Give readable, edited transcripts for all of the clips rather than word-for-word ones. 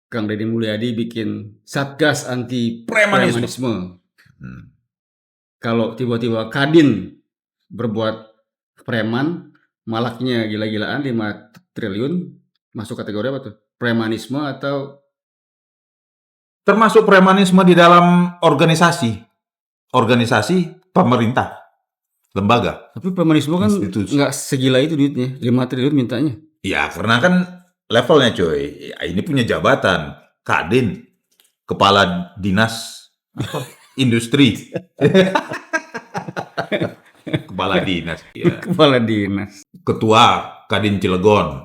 Kang Deddy Mulyadi bikin Satgas Anti Premanisme. Premanisme. Kalau tiba-tiba Kadin berbuat preman, malaknya gila-gilaan 5 triliun, masuk kategori apa tuh? Premanisme atau Termasuk premanisme di dalam organisasi pemerintah, lembaga, tapi premanisme kan institusi. nggak segila itu duitnya, 5 triliun mintanya. Ya, karena kan levelnya coy. Ini punya jabatan, Kadin, Kepala Dinas Industri. Kepala Dinas. Ya. Kepala dinas. Ketua Kadin Cilegon.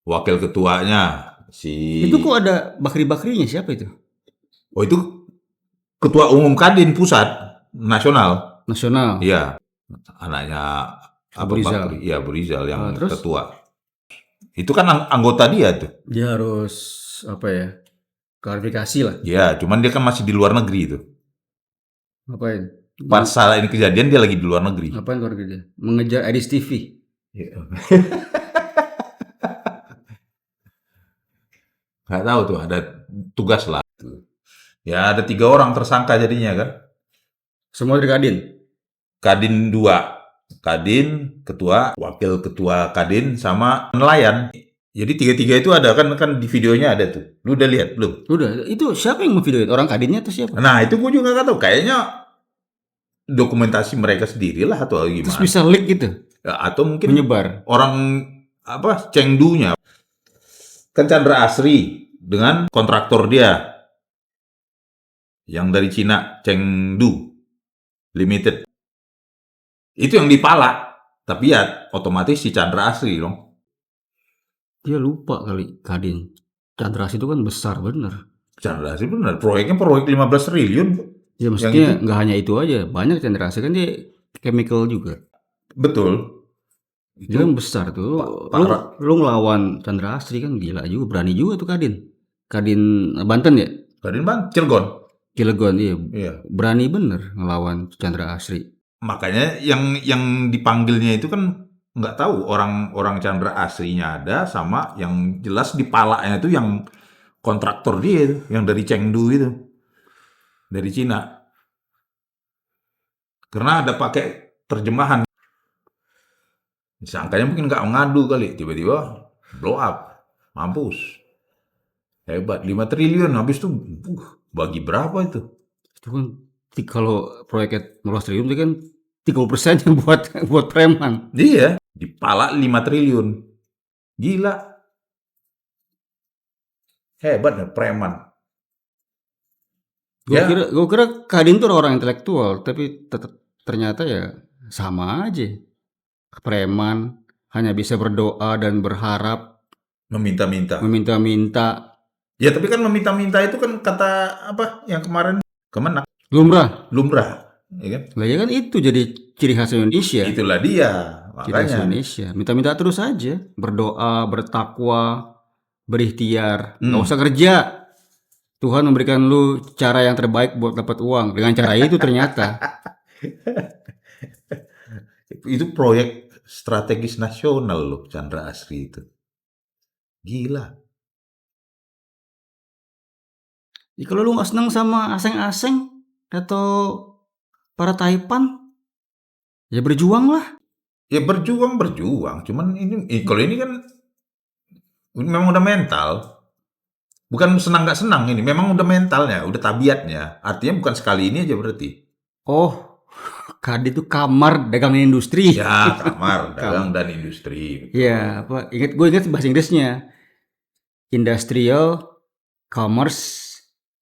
Wakil ketuanya si... Itu kok ada bakri-bakrinya, siapa itu? Oh, itu Ketua Umum Kadin Pusat Nasional. Nasional. Iya. Anaknya Abu Rizal. Bakri. Iya, Abu Rizal yang terus? ketua. Itu kan anggota dia tuh. Dia harus apa ya? Klarifikasi lah. Ya, cuman dia kan masih di luar negeri tuh. Ngapain? Pas saat ini kejadian dia lagi di luar negeri. Ngapain luar negeri? Mengejar Edis TV. Nggak tahu tuh, ada tugas lah. Ya, ada 3 orang tersangka jadinya kan. Semua dari Kadin? Kadin 2. Kadin, ketua, wakil ketua Kadin, sama nelayan. Jadi 3-3 itu ada kan di videonya ada tuh. Lu udah lihat belum? Udah, itu siapa yang memvideoin? Orang Kadinnya atau siapa? Nah, itu gue juga nggak tahu. Kayaknya dokumentasi mereka sendiri lah atau gimana. Terus bisa leak gitu? Ya, atau mungkin menyebar. Orang Chengdu-nya. Kan Chandra Asri dengan kontraktor dia. Yang dari Cina, Chengdu Limited. Itu yang dipala. Tapi ya otomatis si Chandra Asri dong. Dia lupa kali Kadin. Chandra Asri itu kan besar bener. Chandra Asri bener. Proyeknya proyek 15 triliun. Ya maksudnya nggak hanya itu aja. Banyak Chandra Asri kan dia chemical juga. Betul. Dia kan besar tuh. Lu ngelawan Chandra Asri kan gila juga. Berani juga tuh Kadin. Kadin Banten ya? Kadin Banten, Cilegon. Cilegon, iya. Berani bener ngelawan Chandra Asri. Makanya yang dipanggilnya itu kan nggak tahu orang Chandra Asrinya ada sama yang jelas di palanya itu yang kontraktor dia itu, yang dari Chengdu itu, dari Cina. Karena ada pakai terjemahan. Sangkanya mungkin nggak mengadu kali, tiba-tiba blow up, mampus. Hebat, 5 triliun habis itu bagi berapa itu? Itu kan kalau proyeknya 15 triliun itu kan 30% yang buat preman. Iya, dipala 5 triliun. Gila. Hebat ya preman. Gue kira Kadin tuh orang intelektual, tapi ternyata ya sama aja. Preman hanya bisa berdoa dan berharap. Meminta-minta. Ya tapi kan meminta-minta itu kan kata apa yang kemarin Kemenak. Lumrah. Ya kan? Lah ya kan itu jadi ciri khas Indonesia. Itulah dia. Ciri khas Indonesia. Minta-minta terus aja. Berdoa, bertakwa, berikhtiar. Nggak usah kerja. Tuhan memberikan lu cara yang terbaik buat dapat uang. Dengan cara itu ternyata. Itu proyek strategis nasional loh, Chandra Asri itu. Gila. Ya, kalau lu nggak senang sama aseng-aseng atau para Taipan, ya berjuang lah. Ya berjuang. Cuman kalau ini kan memang udah mental. Bukan senang nggak senang ini, memang udah mentalnya, udah tabiatnya. Artinya bukan sekali ini aja berarti. Oh, Kadin itu kamar dagang dan industri. Ya, kamar dagang dan industri. Iya, apa? Gue ingat bahasa Inggrisnya. Industrial Commerce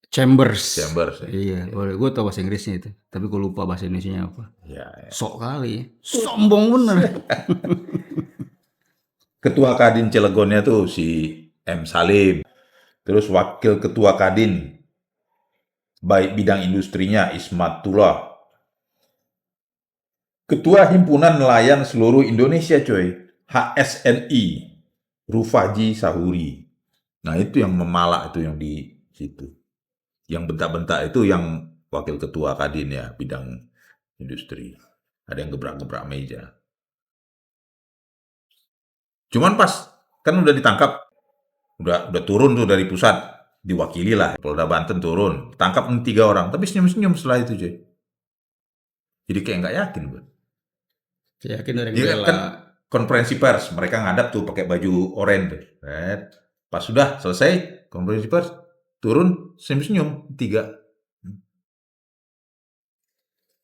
Chambers. Iya, gue tau bahasa Inggrisnya itu. Tapi gue lupa bahasa Indonesianya apa. Ya. Sok kali. Sombong bener. Ketua Kadin Cilegonnya tuh si M. Salim. Terus wakil ketua Kadin baik bidang industrinya Ismatullah. Ketua Himpunan Nelayan Seluruh Indonesia coy, HSNI, Rufaji Sahuri. Nah itu yang memalak itu yang di situ. Yang bentak-bentak itu yang wakil ketua Kadin ya, bidang industri. Ada yang gebrak-gebrak meja. Cuman pas kan udah ditangkap, udah turun tuh dari pusat. diwakili lah. Polda Banten turun, tangkap 3 orang, tapi senyum-senyum setelah itu, coy. Jadi kayak nggak yakin, Bro. Saya yakin ada yang Dia bela. kan konferensi pers, mereka ngadap tuh pakai baju oranye tuh. Pas sudah selesai konferensi pers, turun senyum-senyum 3.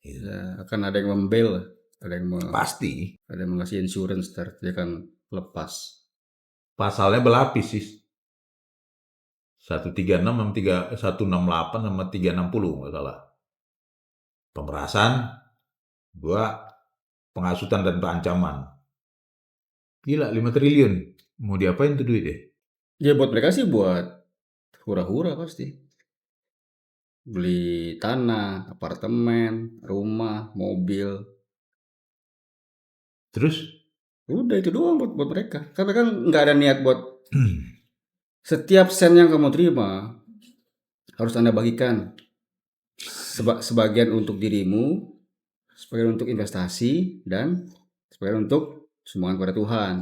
Ya, akan ada yang membela, ada yang Pasti. ada yang ngasih insurance, ntar dia akan lepas. Pasalnya berlapis sih. 136 sama 168 sama 360 nggak salah. Pemerasan, 2 penghasutan dan pengancaman. Gila, 5 triliun. Mau diapain tuh duit ya? Ya buat mereka sih buat hura-hura pasti. Beli tanah, apartemen, rumah, mobil. Terus? Udah itu doang buat mereka. Karena kan nggak ada niat buat setiap sen yang kamu terima harus Anda bagikan. Sebagian untuk dirimu, sebagian untuk investasi, dan sebagian untuk sumbangan kepada Tuhan.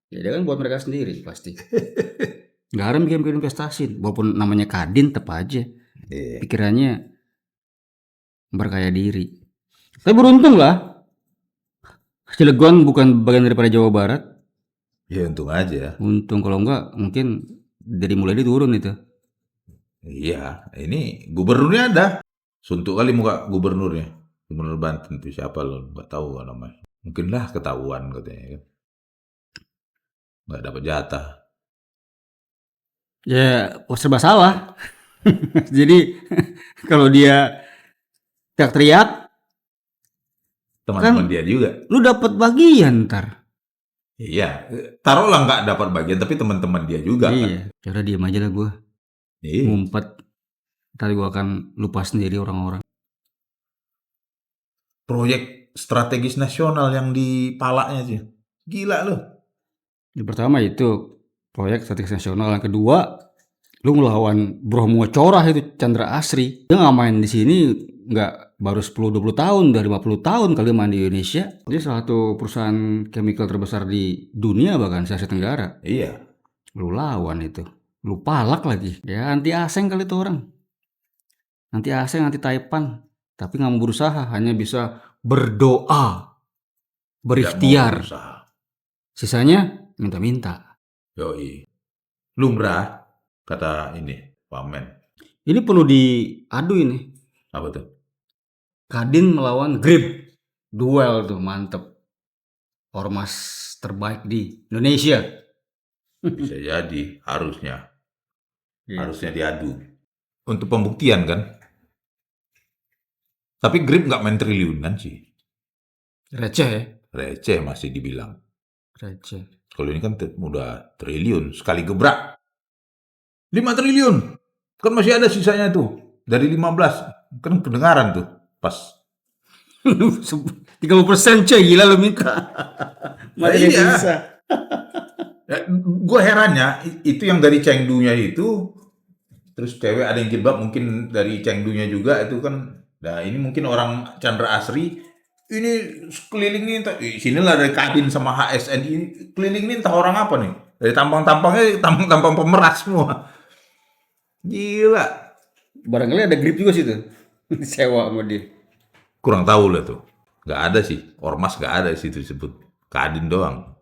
Ya dia kan buat mereka sendiri pasti. Nggak ada bikin investasi, walaupun namanya Kadin tetap aja pikirannya berkaya diri. Tapi beruntung lah, Cilegon bukan bagian daripada Jawa Barat. Ya untung aja. Untung, kalau enggak mungkin dari mulai dia turun itu. Iya, ini gubernurnya ada. Suntuk kali muka gubernurnya. Gubernur Banten itu siapa lo? Nggak tahu namanya. Mungkin lah ketahuan katanya kan. Nggak dapat jatah. Ya serba salah. Jadi kalau dia teriak-teriak, Teman-teman kan dia juga. lu dapat bagian ntar. Iya, taruhlah nggak dapat bagian, tapi teman-teman dia juga kan. Iya, cara diam aja lah gue. Iya. Ngumpet. Ntar gue akan lupa sendiri orang-orang. Proyek strategis nasional yang di palanya sih. Gila loh. Yang pertama itu proyek strategis nasional. Yang kedua, lu ngelawan Bromo Corah itu Chandra Asri. Dia nggak main di sini nggak baru 10-20 tahun, udah 50 tahun kali main di Indonesia. Dia salah satu perusahaan chemical terbesar di dunia, bahkan se Asia Tenggara. Iya. Lu lawan itu. Lu palak lagi. Ya anti asing kali itu orang. Anti asing, anti Taipan. Tapi nggak mau berusaha, hanya bisa berdoa, berikhtiar. Sisanya minta-minta. Yoi. Lumrah, kata ini, Wamen. Ini perlu diadu ini. Apa tuh? Kadin melawan Grip. Duel tuh, mantep. Ormas terbaik di Indonesia. Bisa jadi, harusnya. Iya. Harusnya diadu. Untuk pembuktian kan. Tapi Grip nggak main triliunan sih. Receh ya? Receh masih dibilang. Receh. Kalau ini kan udah triliun. Sekali gebrak. 5 triliun. Kan masih ada sisanya tuh. Dari 15. Kan kedengaran tuh. Pas. 30% coy, gila lu minta. Mati Iya. bisa. Gue herannya, itu yang dari Chengdu-nya itu, terus cewek ada yang jilbab mungkin dari Chengdu-nya juga, itu kan, nah ini mungkin orang Chandra Asri, ini keliling ini, sinilah dari Kadin sama HSNI, keliling ini entah orang apa nih, dari tampang-tampangnya, tampang-tampang pemeras semua. Gila. Barangkali ada Grip juga situ. Sewa sama dia. Kurang tahu lah tuh. Nggak ada sih, ormas nggak ada di situ disebut, Kadin doang.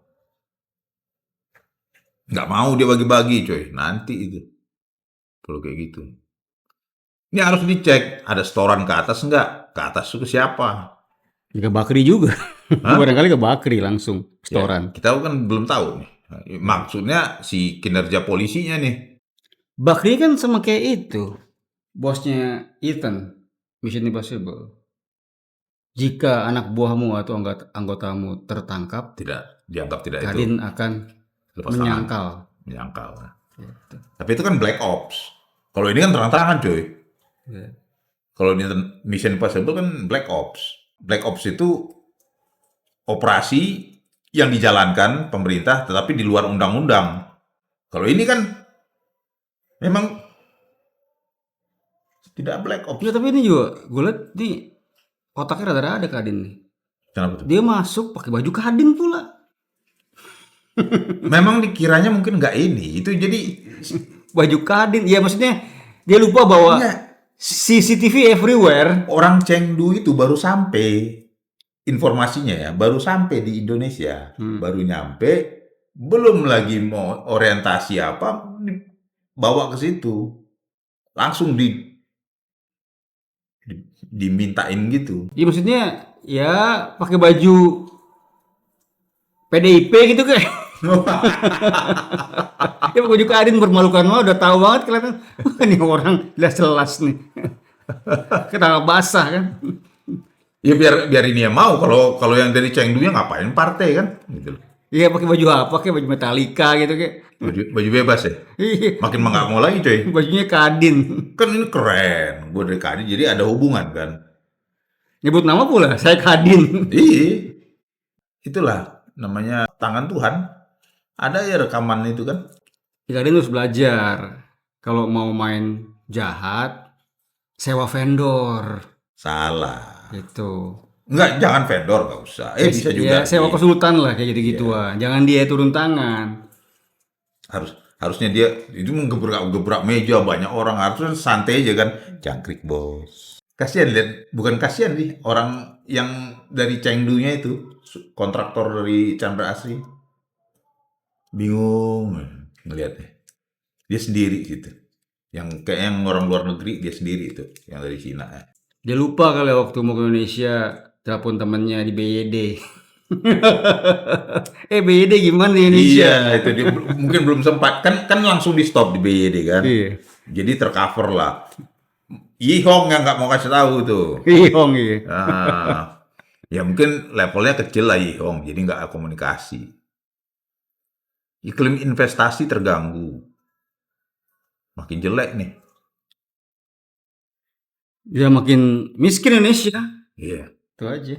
Nggak mau dia bagi-bagi coy, nanti itu. Kalau kayak gitu. Ini harus dicek, ada setoran ke atas nggak? Ke atas itu siapa? Ke Bakri juga. Barangkali ke Bakri langsung setoran. Ya, kita kan belum tahu nih. Maksudnya si kinerja polisinya nih. Bakri kan sama kayak itu. Bosnya Ethan, Mission Impossible. Jika anak buahmu atau anggotamu tertangkap, Dianggap tidak itu. Kadin akan Lepas menyangkal. Menyangkal. Gitu. Tapi itu kan black ops. Kalau ini kan terang-terangan coy. Ya. Kalau ini Mission Impossible kan black ops. Black ops itu operasi yang dijalankan pemerintah tetapi di luar undang-undang. Kalau ini kan memang tidak black ops. Ya, tapi ini juga gue liat nih otaknya rada-rada Kadin nih. Kenapa tuh? Dia masuk pakai baju Kadin pula. Memang dikiranya mungkin nggak ini. Itu jadi baju Kadin. Ya maksudnya dia lupa bahwa Iya. CCTV everywhere. Orang Chengdu itu baru sampai, informasinya ya, baru sampai di Indonesia, baru nyampe, belum lagi mau orientasi apa, bawa ke situ, langsung dimintain gitu. Ya maksudnya ya pakai baju PDIP gitu kayak. Ya baju Kadin bermalukan mah udah tahu banget kelihatan. Wah, ini orang jelas nih. Kena basah kan. Ya biar ini ya mau, kalau yang dari Chengdu-nya ngapain partai kan, gitu loh. Iya pakai baju apa? Kayak baju Metallica gitu kayak. Baju bebas ya. Iya, Makin nggak mau lagi coy. bajunya Kadin. Kan ini keren, gue dari Kadin, jadi ada hubungan kan. Nyebut nama pula, saya Kadin. Iya, itulah namanya tangan Tuhan. Ada ya rekaman itu kan. Ya, Kadin harus belajar. Kalau mau main jahat, sewa vendor. Salah. Gitu. Enggak, jangan vendor, nggak usah. Bisa juga. Ya, sewa konsultan lah kayak gitu-gituan. Jangan dia turun tangan. Harusnya dia itu menggebrak meja banyak orang, harusnya santai aja kan. Jangkrik bos. Kasihan lihat, bukan kasihan sih orang yang dari Chengdu-nya itu, kontraktor dari Chandra Asri. Bingung ngelihatnya. Dia sendiri gitu. Yang kayak yang orang luar negeri dia sendiri itu, yang dari Cina. Dia lupa kali waktu mau ke Indonesia telepon temennya di BYD. BYD gimana di Indonesia? Iya, itu dia mungkin belum sempat kan langsung di stop di BYD kan. Iya. Jadi tercover lah. Yihong yang nggak mau kasih tahu tuh. Iya, iya. Nah, ya mungkin levelnya kecil lah Yihong, jadi nggak komunikasi. Iklim investasi terganggu. Makin jelek nih. Ya makin miskin Indonesia. Iya. Itu aja.